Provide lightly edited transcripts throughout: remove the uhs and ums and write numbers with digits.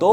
2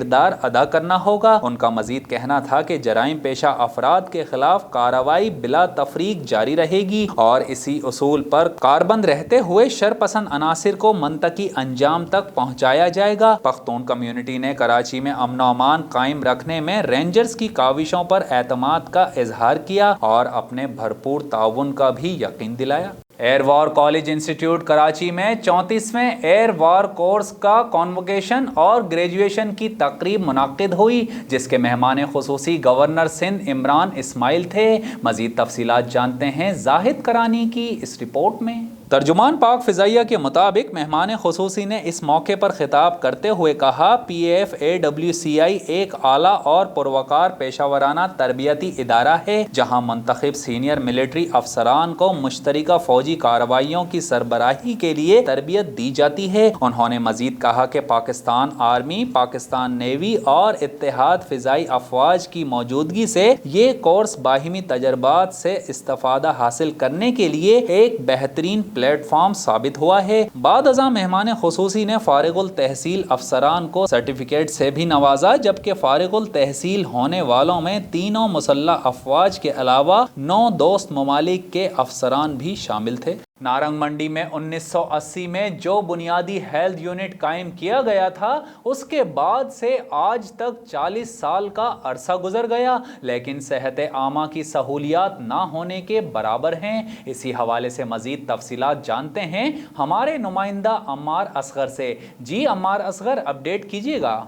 کردار ادا کرنا ہوگا۔ ان کا مزید کہنا تھا کہ جرائم پیشہ افراد کے خلاف کارروائی بلا تفریق جاری رہے گی اور اسی اصول پر کاربند رہتے ہوئے شرپسند عناصر کو منطقی انجام تک پہنچایا جائے گا۔ پختون کمیونٹی نے کراچی میں امن و امان قائم رکھنے میں رینجرز کی کاوشوں پر اعتماد کا اظہار کیا اور اپنے بھرپور تعاون کا بھی یقین دلایا۔ Air war college institute Karachi میں 34ویں ایئر وار کورس کا کانوکیشن اور گریجویشن کی تقریب منعقد ہوئی، جس کے مہمان خصوصی گورنر سندھ عمران اسماعیل تھے۔ مزید تفصیلات جانتے ہیں زاہد کرانی کی اس رپورٹ میں۔ ترجمان پاک فضائیہ کے مطابق مہمان خصوصی نے اس موقع پر خطاب کرتے ہوئے کہا، PFAWCI ایک اعلیٰ اور پروقار پیشہ ورانہ تربیتی ادارہ ہے جہاں منتخب سینئر ملٹری افسران کو مشترکہ فوجی کارروائیوں کی سربراہی کے لیے تربیت دی جاتی ہے۔ انہوں نے مزید کہا کہ پاکستان آرمی، پاکستان نیوی اور اتحاد فضائی افواج کی موجودگی سے یہ کورس باہمی تجربات سے استفادہ حاصل کرنے کے لیے ایک بہترین پلیٹ فارم ثابت ہوا ہے۔ بعد ازاں مہمان خصوصی نے فارغ التحصیل افسران کو سرٹیفکیٹ سے بھی نوازا، جبکہ فارغ التحصیل ہونے والوں میں تینوں مسلح افواج کے علاوہ 9 دوست ممالک کے افسران بھی شامل تھے۔ نارنگ منڈی میں 1980 میں جو بنیادی ہیلتھ یونٹ قائم کیا گیا تھا، اس کے بعد سے آج تک 40 سال کا عرصہ گزر گیا، لیکن صحت عامہ کی سہولیات نہ ہونے کے برابر ہیں۔ اسی حوالے سے مزید تفصیلات جانتے ہیں ہمارے نمائندہ عمار اصغر سے۔ جی عمار اصغر، اپڈیٹ کیجیے گا۔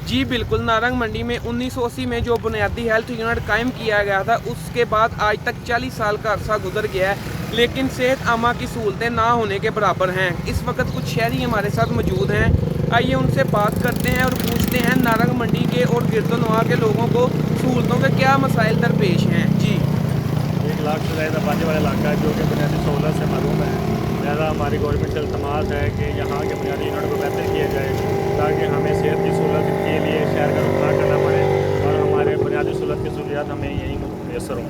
جی بالکل، نارنگ منڈی میں 1980 میں جو بنیادی ہیلتھ یونٹ قائم کیا گیا تھا، اس کے بعد آج تک 40 سال کا عرصہ گزر گیا ہے، لیکن صحت عامہ کی سہولتیں نہ ہونے کے برابر ہیں۔ اس وقت کچھ شہری ہمارے ساتھ موجود ہیں، آئیے ان سے بات کرتے ہیں اور پوچھتے ہیں نارنگ منڈی کے اور گرد و نواح کے لوگوں کو سہولتوں کے کیا مسائل درپیش ہیں۔ جی 1 لاکھ سے زیادہ آبادی والا علاقہ ہے جو کہ بنیادی سہولت سے محروم ہے، لہٰذا ہماری گورنمنٹ سے التماس ہے کہ یہاں کے بنیادی یونٹ کو بہتر کیا جائے تاکہ ہمیں صحت کی سہولت کے لیے شہر کا رخ نہ کرنا پڑے اور ہمارے بنیادی سہولت کی ضروریات ہمیں یہیں میسر ہوں۔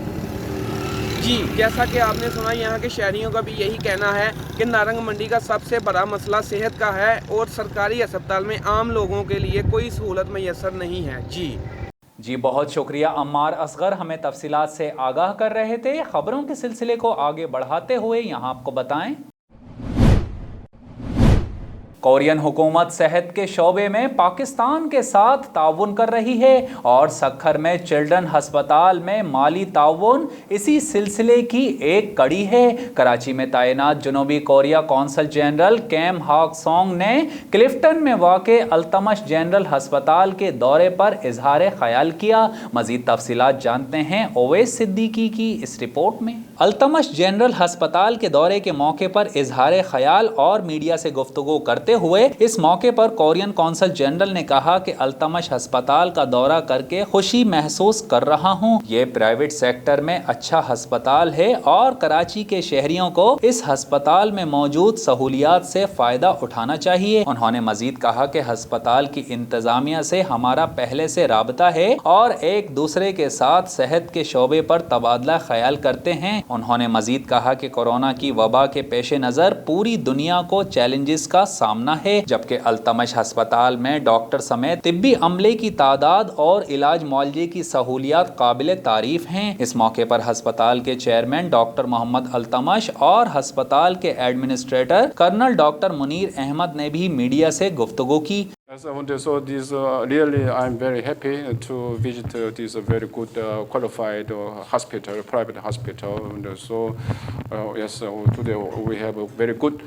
جی جیسا کہ آپ نے سنا، یہاں کے شہریوں کا بھی یہی کہنا ہے کہ نارنگ منڈی کا سب سے بڑا مسئلہ صحت کا ہے اور سرکاری ہسپتال میں عام لوگوں کے لیے کوئی سہولت میسر نہیں ہے۔ جی بہت شکریہ عمار اصغر، ہمیں تفصیلات سے آگاہ کر رہے تھے۔ خبروں کے سلسلے کو آگے بڑھاتے ہوئے یہاں آپ کو بتائیں، کورین حکومت صحت کے شعبے میں پاکستان کے ساتھ تعاون کر رہی ہے اور سکھر میں چلڈرن ہسپتال میں مالی تعاون اسی سلسلے کی ایک کڑی ہے۔ کراچی میں تعینات جنوبی کوریا قونصل جنرل کیم ہاک سونگ نے کلفٹن میں واقع التمش جنرل ہسپتال کے دورے پر اظہار خیال کیا۔ مزید تفصیلات جانتے ہیں اویس صدیقی کی اس رپورٹ میں۔ التمش جنرل ہسپتال کے دورے کے موقع پر اظہار خیال اور میڈیا سے گفتگو کرتے ہوئے اس موقع پر کورین قونصل جنرل نے کہا کہ التمش ہسپتال کا دورہ کر کے خوشی محسوس کر رہا ہوں۔ یہ پرائیویٹ سیکٹر میں اچھا ہسپتال ہے اور کراچی کے شہریوں کو اس ہسپتال میں موجود سہولیات سے فائدہ اٹھانا چاہیے۔ انہوں نے مزید کہا کہ ہسپتال کی انتظامیہ سے ہمارا پہلے سے رابطہ ہے اور ایک دوسرے کے ساتھ صحت کے شعبے پر تبادلہ خیال کرتے ہیں۔ انہوں نے مزید کہا کہ کورونا کی وبا کے پیش نظر پوری دنیا کو چیلنجز کا سامنا ہے، جبکہ التمش ہسپتال میں ڈاکٹر سمیت طبی عملے کی تعداد اور علاج معالجے کی سہولیات قابل تعریف ہیں۔ اس موقع پر ہسپتال کے چیئرمین ڈاکٹر محمد التمش اور ہسپتال کے administrator colonel doctor Munir Ahmed نے بھی میڈیا سے گفتگو کی۔ So this really I'm very happy to visit this very good qualified hospital, private hospital, and so yes, today we have a very good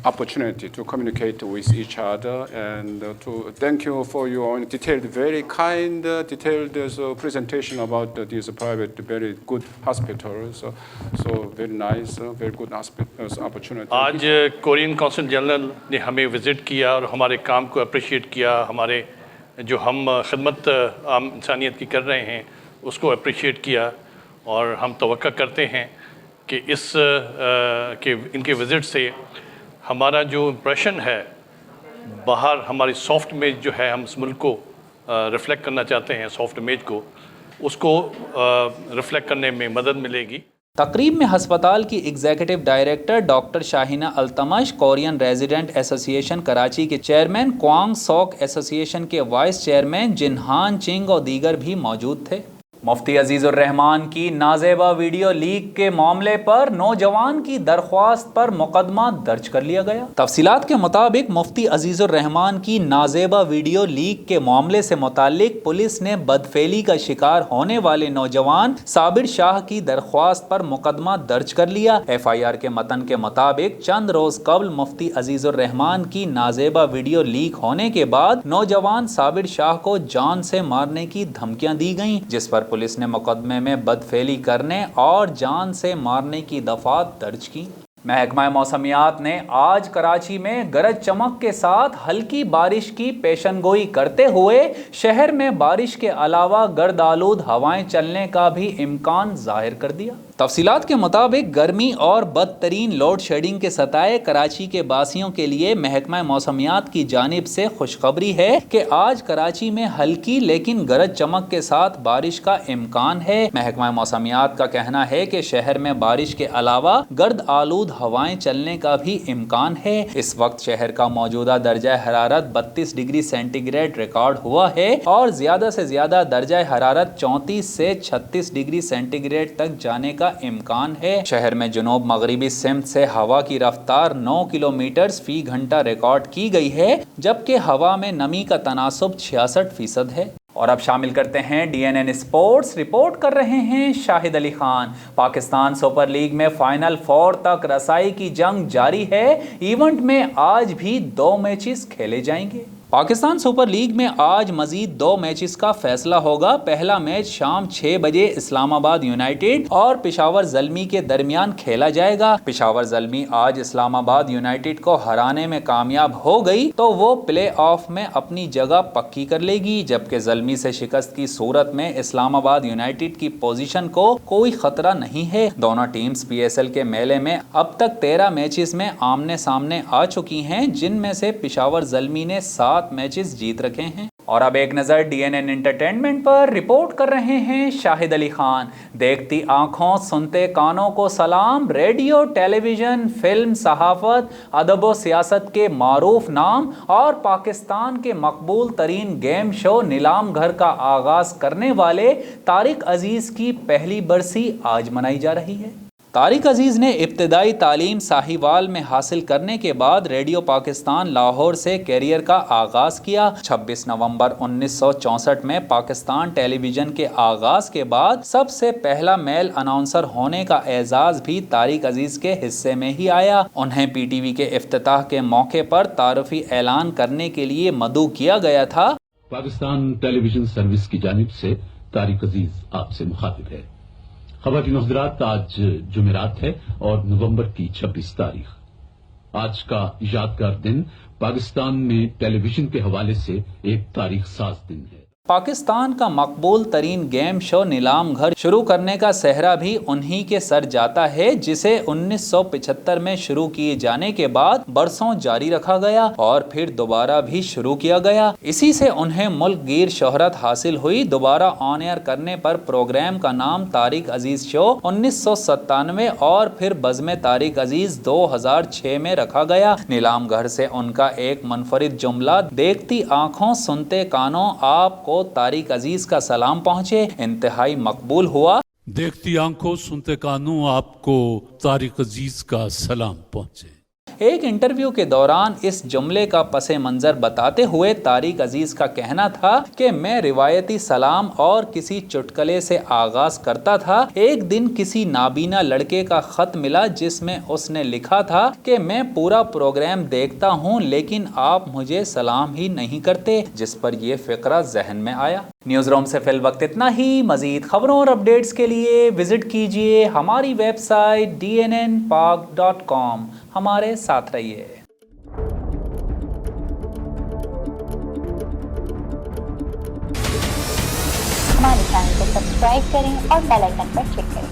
opportunity to communicate with each other and to thank you for your detailed, very kind, detailed presentation about this private, very good hospital. So very nice, very good opportunity. آج Korean قونصل general نے ہمیں visit کیا اور ہمارے کام کو appreciate کیا، ہمارے جو ہم خدمت عام انسانیت کی کر رہے ہیں اس کو اپریشیٹ کیا، اور ہم توقع کرتے ہیں کہ ان کے وزٹ سے ہمارا جو امپریشن ہے باہر، ہماری سافٹ امیج جو ہے، ہم اس ملک کو ریفلیکٹ کرنا چاہتے ہیں، سافٹ امیج کو، اس کو ریفلیکٹ کرنے میں مدد ملے گی۔ تقریب میں ہسپتال کی executive director doctor Shahina Altamash, Korean resident association Karachi کے چیئرمین کوانگ سوک ایسوسی ایشن کے وائس چیئرمین جن ہان چنگ اور دیگر بھی موجود تھے۔ مفتی عزیز الرحمان کی نازیبا ویڈیو لیک کے معاملے پر نوجوان کی درخواست پر مقدمہ درج کر لیا گیا۔ تفصیلات کے مطابق مفتی عزیز الرحمان کی نازیبا ویڈیو لیک کے معاملے سے متعلق پولیس نے بدفعلی کا شکار ہونے والے نوجوان صابر شاہ کی درخواست پر مقدمہ درج کر لیا۔ ایف آئی آر کے متن کے مطابق چند روز قبل مفتی عزیز الرحمان کی نازیبا ویڈیو لیک ہونے کے بعد نوجوان صابر شاہ کو جان سے مارنے کی دھمکیاں دی گئیں، جس پر پولیس نے مقدمے میں بدفعلی کرنے اور جان سے مارنے کی دفعات درج کی۔ محکمہ موسمیات نے آج کراچی میں گرج چمک کے ساتھ ہلکی بارش کی پیشن گوئی کرتے ہوئے شہر میں بارش کے علاوہ گرد آلود ہوائیں چلنے کا بھی امکان ظاہر کر دیا۔ تفصیلات کے مطابق گرمی اور بدترین لوڈ شیڈنگ کے ستائے کراچی کے باسیوں کے لیے محکمہ موسمیات کی جانب سے خوشخبری ہے کہ آج کراچی میں ہلکی لیکن گرج چمک کے ساتھ بارش کا امکان ہے۔ محکمہ موسمیات کا کہنا ہے کہ شہر میں بارش کے علاوہ گرد آلود ہوائیں چلنے کا بھی امکان ہے۔ اس وقت شہر کا موجودہ درجہ حرارت 32 ڈگری سینٹی گریڈ ریکارڈ ہوا ہے اور زیادہ سے زیادہ درجہ حرارت 34 سے 36 ڈگری سینٹی گریڈ تک جانے کا امکان ہے۔ شہر میں جنوب مغربی سمت سے ہوا کی رفتار 9 کلومیٹر فی گھنٹہ ریکارڈ کی گئی ہے، جبکہ ہوا میں نمی کا تناسب 66% ہے۔ اور اب شامل کرتے ہیں D N N sports. Report کر رہے ہیں شاہد علی خان۔ پاکستان سپر لیگ میں فائنل 4 تک رسائی کی جنگ جاری ہے۔ ایونٹ میں آج بھی 2 میچز کھیلے جائیں گے۔ پاکستان سپر لیگ میں آج مزید 2 میچز کا فیصلہ ہوگا۔ پہلا میچ شام 6 بجے اسلام آباد یونائیٹڈ اور پشاور زلمی کے درمیان کھیلا جائے گا۔ پشاور زلمی آج اسلام آباد یونائیٹڈ کو ہرانے میں کامیاب ہو گئی تو وہ پلے آف میں اپنی جگہ پکی کر لے گی، جبکہ زلمی سے شکست کی صورت میں اسلام آباد یونائیٹڈ کی پوزیشن کو کوئی خطرہ نہیں ہے۔ دونوں ٹیمز پی ایس ایل کے میلے میں اب تک 13 میچز میں آمنے سامنے آ چکی ہیں، جن میں سے پشاور زلمی نے 7 میچز جیت رکھے ہیں۔ اور اب ایک نظر D N an entertainment per. Report کر رہے ہیں شاہد علی خان۔ دیکھتی آنکھوں سنتے کانوں کو سلام۔ ریڈیو، ٹیلی ویژن، فلم، صحافت، ادب و سیاست کے معروف نام اور پاکستان کے مقبول ترین گیم شو نیلام گھر کا آغاز کرنے والے طارق عزیز کی پہلی برسی آج منائی جا رہی ہے۔ طارق عزیز نے ابتدائی تعلیم ساہیوال میں حاصل کرنے کے بعد ریڈیو پاکستان لاہور سے کیریئر کا آغاز کیا۔ 26 نومبر 1964 میں پاکستان ٹیلی ویژن کے آغاز کے بعد سب سے پہلا میل اناؤنسر ہونے کا اعزاز بھی طارق عزیز کے حصے میں ہی آیا۔ انہیں پی ٹی وی کے افتتاح کے موقع پر تعارفی اعلان کرنے کے لیے مدعو کیا گیا تھا۔ پاکستان ٹیلی ویژن سروس کی جانب سے طارق عزیز آپ سے مخاطب ہے۔ خواتین و حضرات، آج جمعرات ہے اور نومبر کی 26 تاریخ۔ آج کا یادگار دن پاکستان میں ٹیلی ویژن کے حوالے سے ایک تاریخ ساز دن ہے۔ پاکستان کا مقبول ترین گیم شو نیلام گھر شروع کرنے کا سہرا بھی انہی کے سر جاتا ہے، جسے 1975 میں شروع کیے جانے کے بعد برسوں جاری رکھا گیا اور پھر دوبارہ بھی شروع کیا گیا۔ اسی سے انہیں ملک گیر شہرت حاصل ہوئی۔ دوبارہ آن ایئر کرنے پر پروگرام کا نام طارق عزیز شو 1997 اور پھر بزم طارق عزیز 2006 میں رکھا گیا۔ نیلام گھر سے ان کا ایک منفرد جملہ دیکھتی آنکھوں سنتے کانوں آپ کو طارق عزیز کا سلام پہنچے انتہائی مقبول ہوا۔ دیکھتی آنکھوں سنتے کانوں آپ کو طارق عزیز کا سلام پہنچے۔ ایک انٹرویو کے دوران اس جملے کا پس منظر بتاتے ہوئے طارق عزیز کا کہنا تھا کہ میں روایتی سلام اور کسی چٹکلے سے آغاز کرتا تھا۔ ایک دن کسی نابینا لڑکے کا خط ملا جس میں اس نے لکھا تھا کہ میں پورا پروگرام دیکھتا ہوں لیکن آپ مجھے سلام ہی نہیں کرتے، جس پر یہ فقرہ ذہن میں آیا۔ نیوز روم سے فی الوقت اتنا ہی۔ مزید خبروں اور اپڈیٹس کے لیے وزٹ کیجیے ہماری ویب سائٹ dnnpak.com۔ ہمارے ساتھ رہیے۔ ہمارے چینل کو سبسکرائب کریں اور بیل آئیکن پر کلک کریں۔